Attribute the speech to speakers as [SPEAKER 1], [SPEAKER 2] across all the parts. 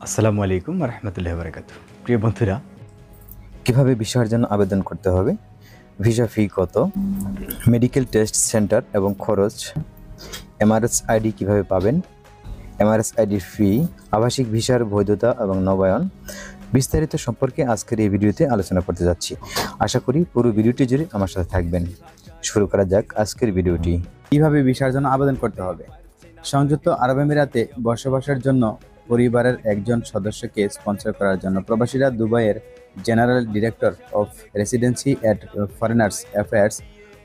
[SPEAKER 1] আসসালামু আলাইকুম রহমতুল্লাহ বারাকাতুহু। প্রিয় বন্ধুরা,
[SPEAKER 2] কিভাবে ভিসার জন্য আবেদন করতে হবে, ভিসা ফি কত, মেডিকেল টেস্ট সেন্টার এবং খরচ, এমআরএস আইডি কিভাবে পাবেন, এমআরএস আইডির ফি, আবাসিক ভিসার বৈধতা এবং নবায়ন বিস্তারিত সম্পর্কে আজকের এই ভিডিওতে আলোচনা করতে যাচ্ছি। আশা করি পুরো ভিডিওটি জুড়ে আমার সাথে থাকবেন। শুরু করা যাক আজকের ভিডিওটি।
[SPEAKER 3] কিভাবে ভিসার জন্য আবেদন করতে হবে। সংযুক্ত আরব আমিরাতে বসবাসের জন্য পরিবারের একজন সদস্যকে স্পন্সর করার জন্য প্রবাসীরা দুবাইয়ের general director of residency at foreigners affairs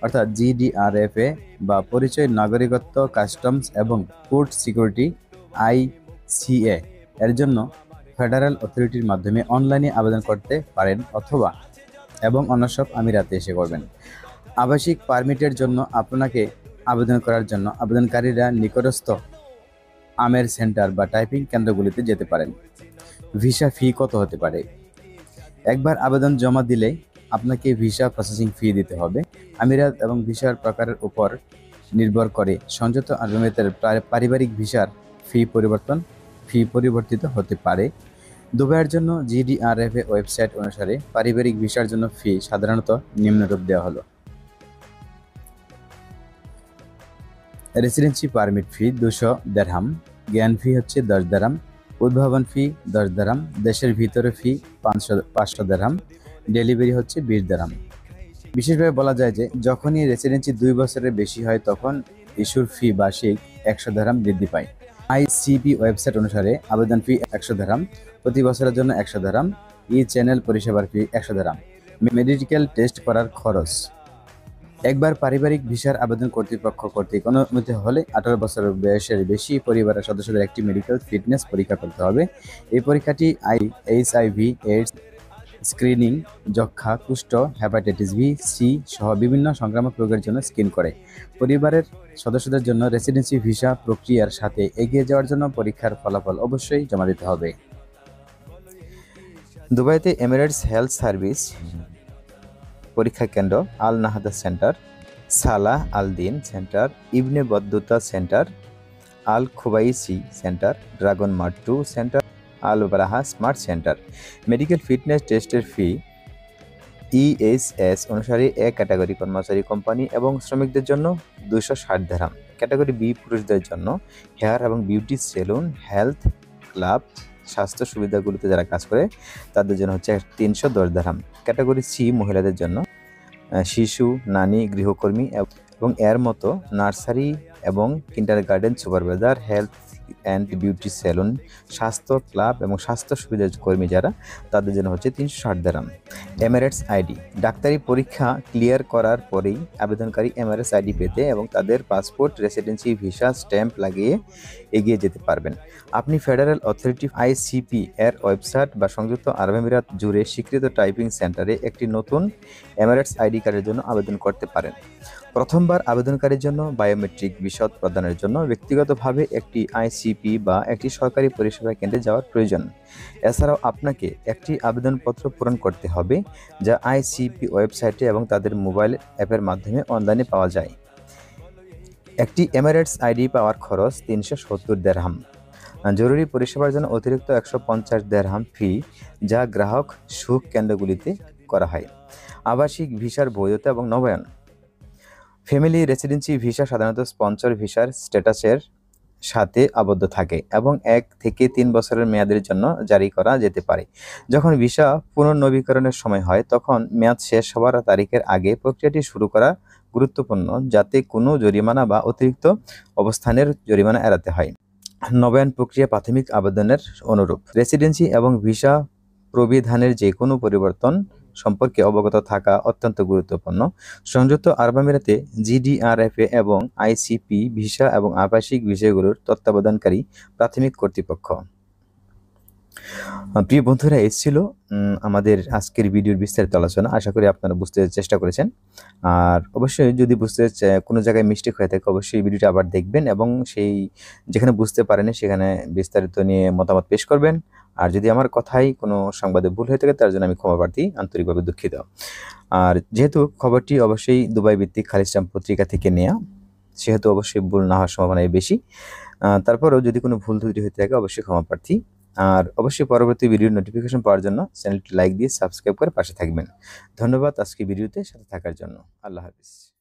[SPEAKER 3] অর্থাৎ জিডিআরএফএ বা পরিচয়, নাগরিকত্ব, কাস্টমস এবং ফুড সিকিউরিটি আইসিএ এর জন্য ফেডারেল অথরিটির মাধ্যমে অনলাইনে আবেদন করতে পারেন অথবা এবং অন্য সব আমিরাতে এসে করবেন। আবাসিক পারমিটের জন্য আপনাকে আবেদন করার জন্য আবেদনকারীরা নিকটস্থ আমের সেন্টার বা টাইপিং কেন্দ্রগুলিতে যেতে পারেন। ভিসা ফি কত হতে পারে? একবার আবেদন জমা দিলে আপনাকে ভিসা প্রসেসিং ফি দিতে হবে। আমিরাত এবং ভিসার প্রকারের উপর নির্ভর করে সংযুক্ত আরব আমিরাতের পারিবারিক ভিসার ফি পরিবর্তিত হতে পারে। দুবাইয়ের জন্য জিডিআরএফএ ওয়েবসাইট অনুসারে পারিবারিক ভিসার জন্য ফি সাধারণত নিম্নরূপ দেওয়া হলো। রেসিডেন্সি পারমিট ফি 200 দিরহাম, জ্ঞান ফি হচ্ছে 10 দিরহাম, উদ্ভাবন ফি 10 দিরহাম, দেশের ভিতরে ফি 500 দিরহাম, ডেলিভারি হচ্ছে 20 দিরহাম। বিশেষভাবে বলা যায় যে যখনই রেসিডেন্সি 2 বছরের বেশি হয় তখন ইস্যুর ফি বার্ষিক 100 দিরহাম বৃদ্ধি পায়। আইসিপি ওয়েবসাইট অনুসারে আবেদন ফি 100 দিরহাম, প্রতি বছরের জন্য 100 দিরহাম, চ্যানেল পরিষেবার ফি 100 দিরহাম। মেডিকেল টেস্ট করার খরচ। একবার পারিবারিক ভিসার আবেদন কর্তৃপক্ষ কর্তৃক অনুমোদিত হলে 18 বছরের বয়সের বেশি পরিবারের সদস্যদের একটি মেডিকেল ফিটনেস পরীক্ষা করতে হবে। এই পরীক্ষাটি এইচআইভি, এইডস স্ক্রিনিং, যক্ষা, কুষ্ঠ, হেপাটাইটিস বি, সি সহ বিভিন্ন সংক্রামক রোগের জন্য স্ক্রিন করে। পরিবারের সদস্যদের জন্য রেসিডেন্সি ভিসা প্রক্রিয়ার সাথে এগিয়ে যাওয়ার জন্য পরীক্ষার ফলাফল অবশ্যই জমা দিতে হবে।
[SPEAKER 2] দুবাইতে এমিরেটস হেলথ সার্ভিস পরীক্ষা কেন্দ্র, আল নাহাদা centre, Salah Al Din centre, Ibn Battuta centre, Al Khubaisi centre, dragon mart 2 centre, Al Baraha smart centre. Medical fitness টেস্টের ফি ইএসএস অনুসারে এ ক্যাটাগরি কর্মচারী, কোম্পানি এবং শ্রমিকদের জন্য 260 দিরহাম, ক্যাটাগরি বি পুরুষদের জন্য হেয়ার এবং বিউটি সেলুন, হেলথ ক্লাব, স্বাস্থ্য সুবিধাগুলিতে যারা কাজ করে তাদের জন্য হচ্ছে 310 দিরহাম, ক্যাটাগরি সি মহিলাদের জন্য শিশু, নানি, গৃহকর্মী এবং এর মতো নার্সারি এবং kindergarten supervisor, health and beauty salon, স্বাস্থ্য ক্লাব এবং স্বাস্থ্য সুবিধা কর্মী যারা তাদের জন্য হচ্ছে 360 দিরহাম। Emirates ID. ডাক্তারি পরীক্ষা ক্লিয়ার করার পরেই আবেদনকারী এমিরেটস আইডি পেতে এবং তাদের পাসপোর্ট, রেসিডেন্সি ভিসা স্ট্যাম্প লাগিয়ে এগিয়ে যেতে পারবেন। আপনি ফেডারেল অথরিটি আইসিপি এর ওয়েবসাইট বা সংযুক্ত আরব আমিরাত জুড়ে স্বীকৃত টাইপিং সেন্টারে একটি নতুন এমিরেটস আইডি কার্ডের জন্য আবেদন করতে পারেন। প্রথমবার আবেদনকারীর জন্য বায়োমেট্রিক বিশদ প্রদানের জন্য ব্যক্তিগতভাবে একটি আইসিপি বা একটি সরকারি পরিষেবা কেন্দ্রে যাওয়ার প্রয়োজন। এছাড়াও আপনাকে একটি আবেদনপত্র পূরণ করতে হবে যা আইসিপি ওয়েবসাইটে এবং তাদের মোবাইল অ্যাপের মাধ্যমে অনলাইনে পাওয়া যায়। একটি এমিরেটস আইডি পাওয়ার খরচ 370 দিরহাম। জরুরি পরিষেবার জন্য অতিরিক্ত 150 দিরহাম ফি যা গ্রাহক সুখ কেন্দ্রগুলিতে করা হয়। আবাসিক ভিসার বৈধতা এবং নবায়ন। ফ্যামিলি রেসিডেন্সি ভিসা সাধারণত স্পন্সর ভিসার স্ট্যাটাসের সাথে আবদ্ধ থাকে এবং 1 থেকে 3 বছরের মেয়াদের জন্য জারি করা যেতে পারে। যখন ভিসা পুনর্নবীকরণের সময় হয় তখন মেয়াদ শেষ হওয়ার তারিখের আগে প্রক্রিয়াটি শুরু করা গুরুত্বপূর্ণ যাতে কোনো জরিমানা বা অতিরিক্ত অবস্থানের জরিমানা এড়াতে হয়। নবায়ন প্রক্রিয়া প্রাথমিক আবেদনের অনুরূপ। রেসিডেন্সি এবং ভিসা প্রবিধানের যে কোনো পরিবর্তন সম্পর্কে অবগত থাকা অত্যন্ত গুরুত্বপূর্ণ। সংযুক্ত আরব আমিরাতে জিডিআরএফএ এবং আইসিপি ভিসা এবং আবাসিক বিষয়গুলোর তত্ত্বাবধানকারী প্রাথমিক কর্তৃপক্ষ। প্রিয় বন্ধুরা, এই ছিল আমাদের আজকের ভিডিওর বিস্তারিত আলোচনা। আশা করি আপনারা বুঝতে চেষ্টা করেছেন। আর অবশ্যই যদি বুঝতে কোনো জায়গায় মিস্টেক হয়ে থাকে অবশ্যই ভিডিওটা আবার দেখবেন এবং সেই যেখানে বুঝতে পারেন সেখানে বিস্তারিত নিয়ে মতামত পেশ করবেন। আর যদি আমার কথাই কোনো সংবাদে ভুল হয়ে থাকে তার জন্য আমি ক্ষমা প্রার্থী, আন্তরিকভাবে দুঃখিত। আর যেহেতু খবরটি অবশ্যই দুবাই ভিত্তিক খালিস্তান পত্রিকা থেকে নেওয়া, সেহেতু অবশ্যই ভুল না হওয়ার সম্ভাবনা বেশি। তারপরেও যদি কোনো ভুল ত্রুটি হয়ে থাকে অবশ্যই ক্ষমা প্রার্থী। আর অবশ্যই পরবর্তী ভিডিওর নোটিফিকেশন পাওয়ার জন্য চ্যানেলটি লাইক দিয়ে সাবস্ক্রাইব করে পাশে থাকবেন। ধন্যবাদ আজকে ভিডিওতে সাথে থাকার জন্য। আল্লাহ হাফিজ।